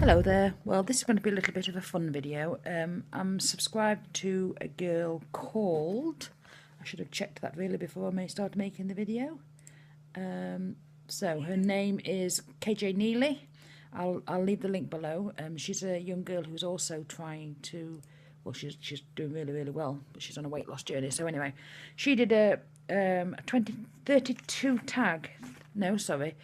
Hello there. Well, this is going to be a little bit of a fun video. I'm subscribed to a girl called, I should have checked that really before I started making the video. So her name is KJ Neely. I'll leave the link below. She's a young girl who's also trying to, well, she's doing really well, but she's on a weight loss journey. So anyway, she did a 32 tag, no, sorry,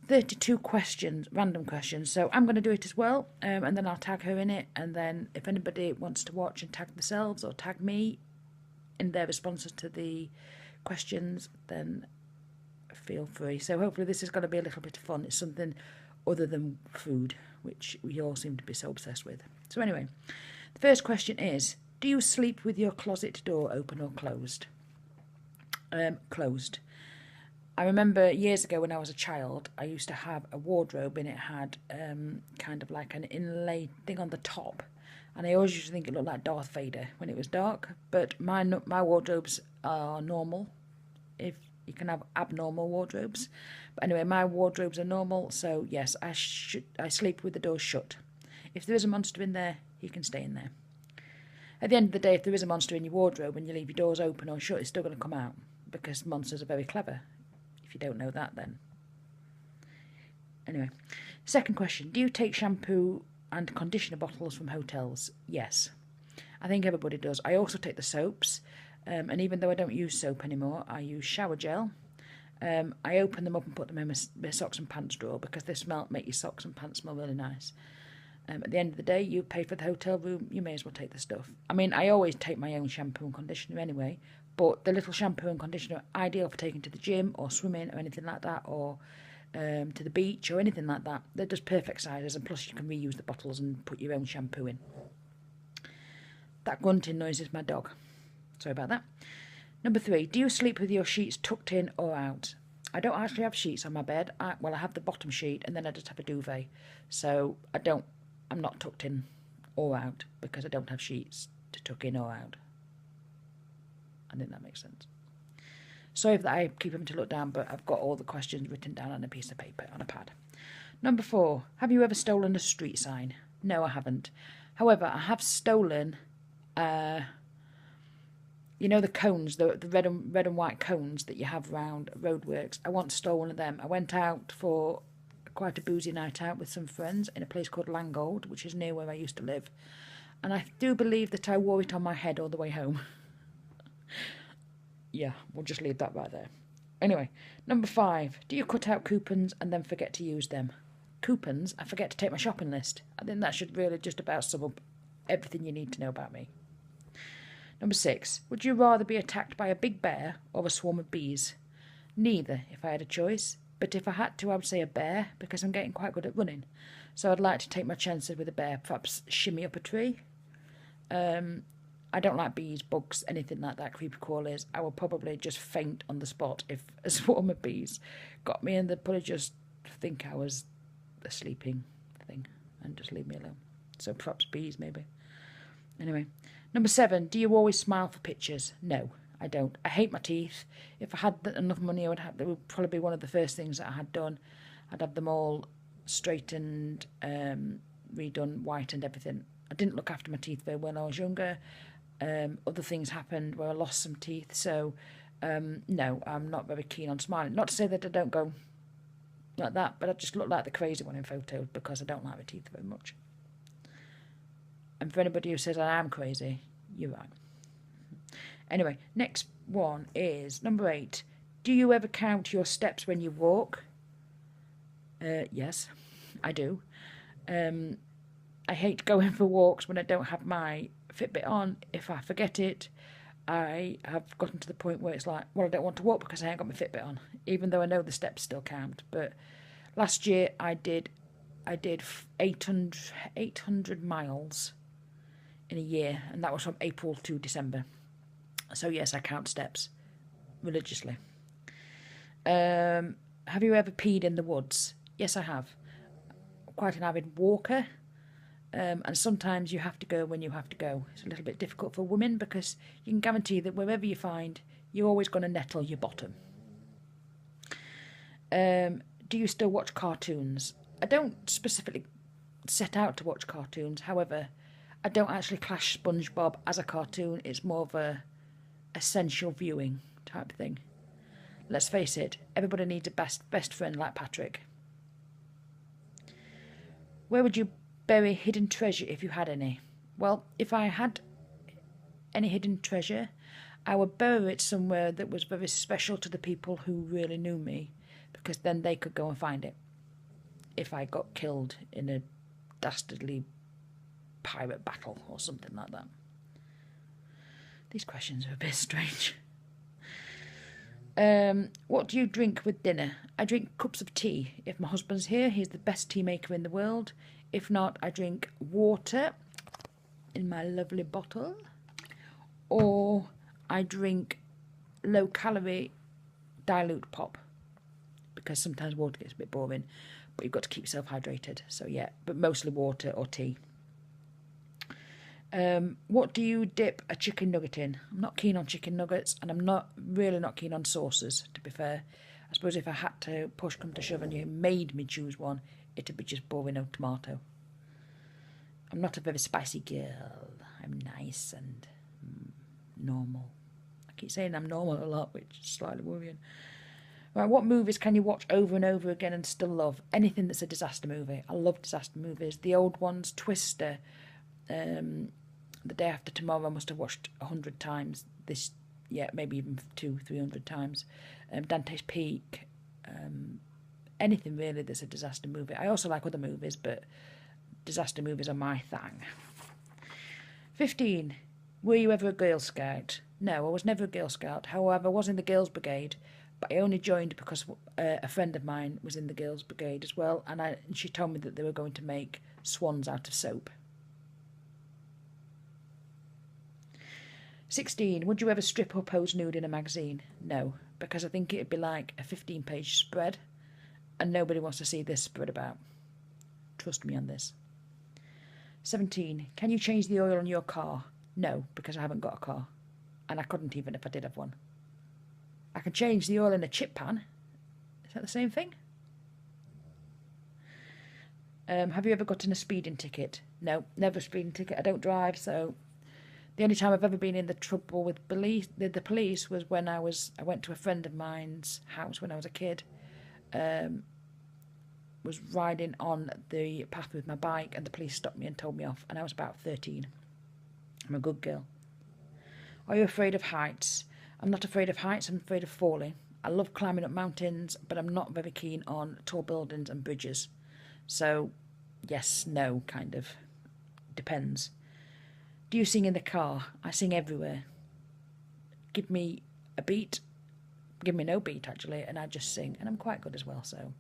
32 questions, random questions. So I'm going to do it as well, and then I'll tag her in it. And then if anybody wants to watch and tag themselves or tag me in their responses to the questions, then feel free. So hopefully this is going to be a little bit of fun. It's something other than food, which we all seem to be so obsessed with. So anyway, the first question is, do you sleep with your closet door open or closed? Closed. I remember years ago when I was a child, I used to have a wardrobe and it had kind of like an inlaid thing on the top. And I always used to think it looked like Darth Vader when it was dark. But my wardrobes are normal. If you can have abnormal wardrobes. But anyway, my wardrobes are normal. So yes, I sleep with the door shut. If there is a monster in there, he can stay in there. At the end of the day, if there is a monster in your wardrobe and you leave your doors open or shut, it's still going to come out. Because monsters are very clever. If you don't know that, then. Anyway, second question. Do you take shampoo and conditioner bottles from hotels? Yes. I think everybody does. I also take the soaps. And even though I don't use soap anymore, I use shower gel. I open them up and put them in my socks and pants drawer because they make your socks and pants smell really nice. At the end of the day, you pay for the hotel room, you may as well take the stuff. I mean, I always take my own shampoo and conditioner anyway, but the little shampoo and conditioner are ideal for taking to the gym or swimming or anything like that, or to the beach or anything like that. They're just perfect sizes, and plus you can reuse the bottles and put your own shampoo in. That grunting noise is my dog. Sorry about that. Number 3, do you sleep with your sheets tucked in or out? I don't actually have sheets on my bed. I have the bottom sheet and then I just have a duvet. So I'm not tucked in or out because I don't have sheets to tuck in or out. I think that makes sense. Sorry if I keep having to look down, but I've got all the questions written down on a piece of paper, on a pad. Number 4, have you ever stolen a street sign? No, I haven't. However, I have stolen, you know, the cones, the red and white cones that you have around roadworks. I once stole one of them. I went out for quite a boozy night out with some friends in a place called Langold, which is near where I used to live. And I do believe that I wore it on my head all the way home. Yeah, we'll just leave that right there. Anyway, number 5. Do you cut out coupons and then forget to use them? Coupons? I forget to take my shopping list. I think that should really just about sum up everything you need to know about me. Number 6. Would you rather be attacked by a big bear or a swarm of bees? Neither, if I had a choice. But if I had to, I would say a bear, because I'm getting quite good at running. So I'd like to take my chances with a bear, perhaps shimmy up a tree. I don't like bees, bugs, anything like that, creepy crawlers. I would probably just faint on the spot if a swarm of bees got me, and they'd probably just think I was a sleeping thing and just leave me alone. So perhaps bees, maybe. Anyway, number 7, do you always smile for pictures? No, I don't. I hate my teeth. If I had enough money, that would probably be one of the first things that I had done. I'd have them all straightened, redone, whitened, everything. I didn't look after my teeth very well when I was younger. Other things happened where I lost some teeth, so no, I'm not very keen on smiling. Not to say that I don't go like that, but I just look like the crazy one in photos because I don't like my teeth very much. And for anybody who says I am crazy, you're right. Anyway, next one is number 8. Do you ever count your steps when you walk? Yes, I do. I hate going for walks when I don't have my Fitbit on. If I forget it, I have gotten to the point where it's like, well, I don't want to walk because I ain't got my Fitbit on, even though I know the steps still count. But last year I did 800 miles in a year, and that was from April to December. So yes, I count steps religiously. Have you ever peed in the woods? Yes, I have. Quite an avid walker. And sometimes you have to go when you have to go. It's a little bit difficult for women because you can guarantee that wherever you find, you're always going to nettle your bottom. Do you still watch cartoons? I don't specifically set out to watch cartoons. However, I don't actually class SpongeBob as a cartoon. It's more of a essential viewing type thing. Let's face it, everybody needs a best friend like Patrick. Where would you bury hidden treasure if you had any? Well, if I had any hidden treasure, I would bury it somewhere that was very special to the people who really knew me, because then they could go and find it if I got killed in a dastardly pirate battle or something like that. These questions are a bit strange. What do you drink with dinner? I drink cups of tea. If my husband's here, he's the best tea maker in the world. If not, I drink water in my lovely bottle, or I drink low-calorie dilute pop, because sometimes water gets a bit boring, but you've got to keep yourself hydrated. So yeah, but mostly water or tea. What do you dip a chicken nugget in? I'm not keen on chicken nuggets, and I'm really not keen on sauces, to be fair. I suppose if I had to push come to shove and you made me choose one, it'd be just boring old tomato. I'm not a very spicy girl. I'm nice and normal. I keep saying I'm normal a lot, which is slightly worrying. Right, what movies can you watch over and over again and still love? Anything that's a disaster movie. I love disaster movies. The old ones, Twister, The Day After Tomorrow, I must have watched 100 times. Maybe even 200-300 times. Dante's Peak. Anything really that's a disaster movie. I also like other movies, but disaster movies are my thing. 15. Were you ever a Girl Scout? No, I was never a Girl Scout. However, I was in the Girls Brigade, but I only joined because a friend of mine was in the Girls Brigade as well, and she told me that they were going to make swans out of soap. 16. Would you ever strip or pose nude in a magazine? No, because I think it'd be like a 15-page spread, and nobody wants to see this spread about. Trust me on this. 17. Can you change the oil on your car? No, because I haven't got a car, and I couldn't even if I did have one. I can change the oil in a chip pan. Is that the same thing? Have you ever gotten a speeding ticket? No, never a speeding ticket. I don't drive, so the only time I've ever been in the trouble with the police was when I went to a friend of mine's house when I was a kid. Was riding on the path with my bike, and the police stopped me and told me off, and I was about 13. I'm a good girl. Are you afraid of heights? I'm not afraid of heights, I'm afraid of falling. I love climbing up mountains, but I'm not very keen on tall buildings and bridges. So, yes, no, kind of. Depends. Do you sing in the car? I sing everywhere. Give me a beat. Give me no beat, actually, and I just sing. And I'm quite good as well, so.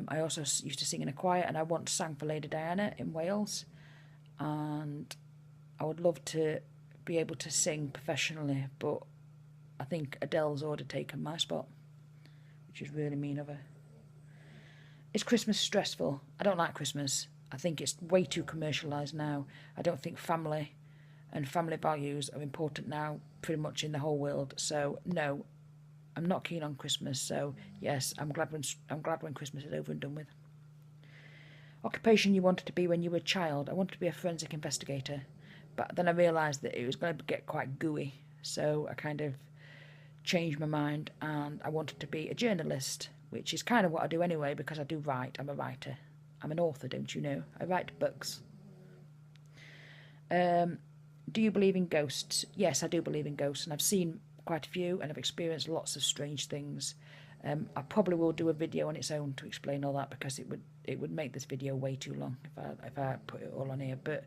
I also used to sing in a choir, and I once sang for Lady Diana in Wales. And I would love to be able to sing professionally, but I think Adele's already taken my spot, which is really mean of her. Is Christmas stressful? I don't like Christmas. I think it's way too commercialised now. I don't think family and family values are important now pretty much in the whole world. So, no, I'm not keen on Christmas. So, yes, I'm glad when Christmas is over and done with. Occupation you wanted to be when you were a child? I wanted to be a forensic investigator. But then I realised that it was going to get quite gooey. So I kind of changed my mind, and I wanted to be a journalist, which is kind of what I do anyway, because I do write. I'm a writer. I'm an author, don't you know? I write books. Do you believe in ghosts? Yes, I do believe in ghosts, and I've seen quite a few, and I've experienced lots of strange things. I probably will do a video on its own to explain all that, because it would make this video way too long if I put it all on here. But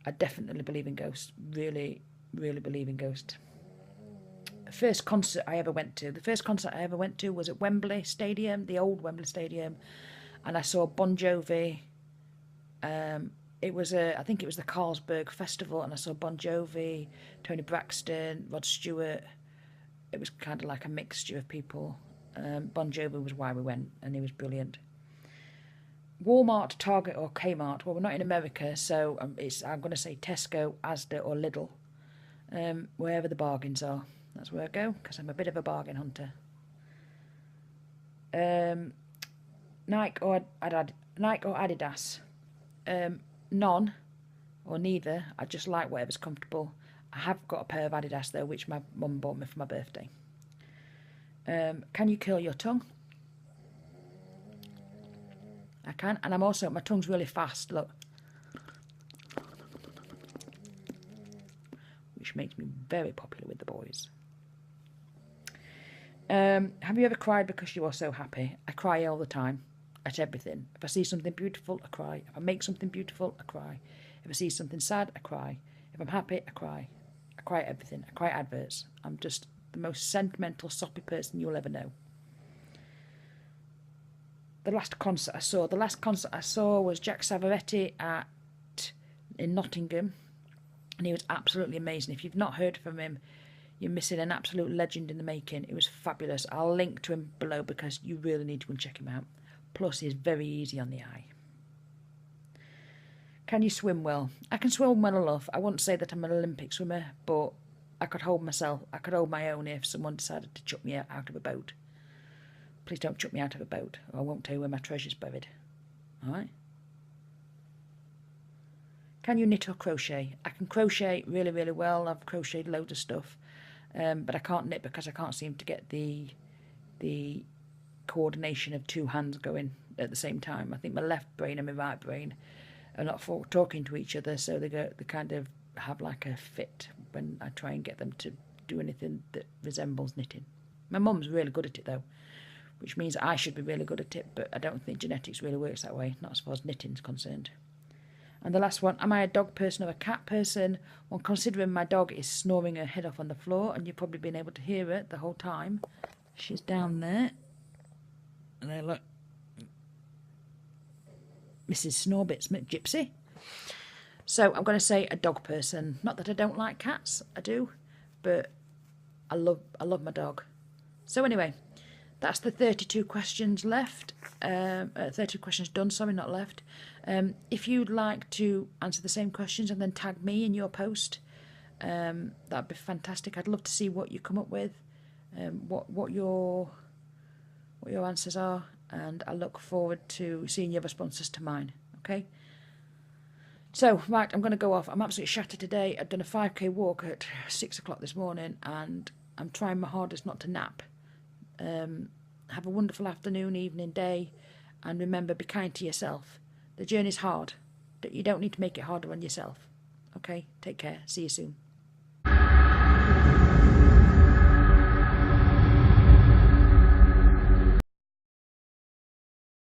I definitely believe in ghosts. Really, really believe in ghosts. First concert I ever went to. The first concert I ever went to was at Wembley Stadium, the old Wembley Stadium, and I saw Bon Jovi. I think it was the Carlsberg Festival, and I saw Bon Jovi, Tony Braxton, Rod Stewart. It was kind of like a mixture of people. Bon Jovi was why we went, and he was brilliant. Walmart, Target or Kmart? Well, we're not in America, so I'm going to say Tesco, Asda or Lidl. Wherever the bargains are. That's where I go, because I'm a bit of a bargain hunter. Nike or Adidas? none or neither. I just like whatever's comfortable. I have got a pair of Adidas though, which my mum bought me for my birthday. Can you curl your tongue? I can, and my tongue's really fast, look. Which makes me very popular with the boys. Have you ever cried because you are so happy? I cry all the time, at everything. If I see something beautiful, I cry. If I make something beautiful, I cry. If I see something sad, I cry. If I'm happy, I cry. I cry at everything. I cry at adverts. I'm just the most sentimental, soppy person you'll ever know. The last concert I saw was Jack Savoretti in Nottingham, and he was absolutely amazing. If you've not heard from him, you're missing an absolute legend in the making. It was fabulous. I'll link to him below because you really need to go and check him out. Plus, he's very easy on the eye. Can you swim well? I can swim well enough. I wouldn't say that I'm an Olympic swimmer, but I could hold myself. I could hold my own if someone decided to chuck me out of a boat. Please don't chuck me out of a boat, or I won't tell you where my treasure's buried. All right? Can you knit or crochet? I can crochet really, really well. I've crocheted loads of stuff, but I can't knit because I can't seem to get the coordination of two hands going at the same time. I think my left brain and my right brain are not talking to each other, so they kind of have like a fit when I try and get them to do anything that resembles knitting. My mum's really good at it though, which means I should be really good at it, but I don't think genetics really works that way, not as far as knitting's concerned. And the last one, am I a dog person or a cat person? Well, considering my dog is snoring her head off on the floor, and you've probably been able to hear it the whole time. She's down there. And there, look. Mrs. Snorbits McGypsy. So I'm going to say a dog person. Not that I don't like cats, I do, but I love my dog. So anyway, that's the 32 questions left. 32 questions done, sorry, not left. If you'd like to answer the same questions and then tag me in your post, that'd be fantastic. I'd love to see what you come up with, what your answers are, and I look forward to seeing your responses to mine. Okay. So right, I'm going to go off. I'm absolutely shattered today. I've done a 5k walk at 6 o'clock this morning, and I'm trying my hardest not to nap. Have a wonderful afternoon, evening, day, and remember, be kind to yourself. The journey's hard. You don't need to make it harder on yourself. Okay, take care. See you soon.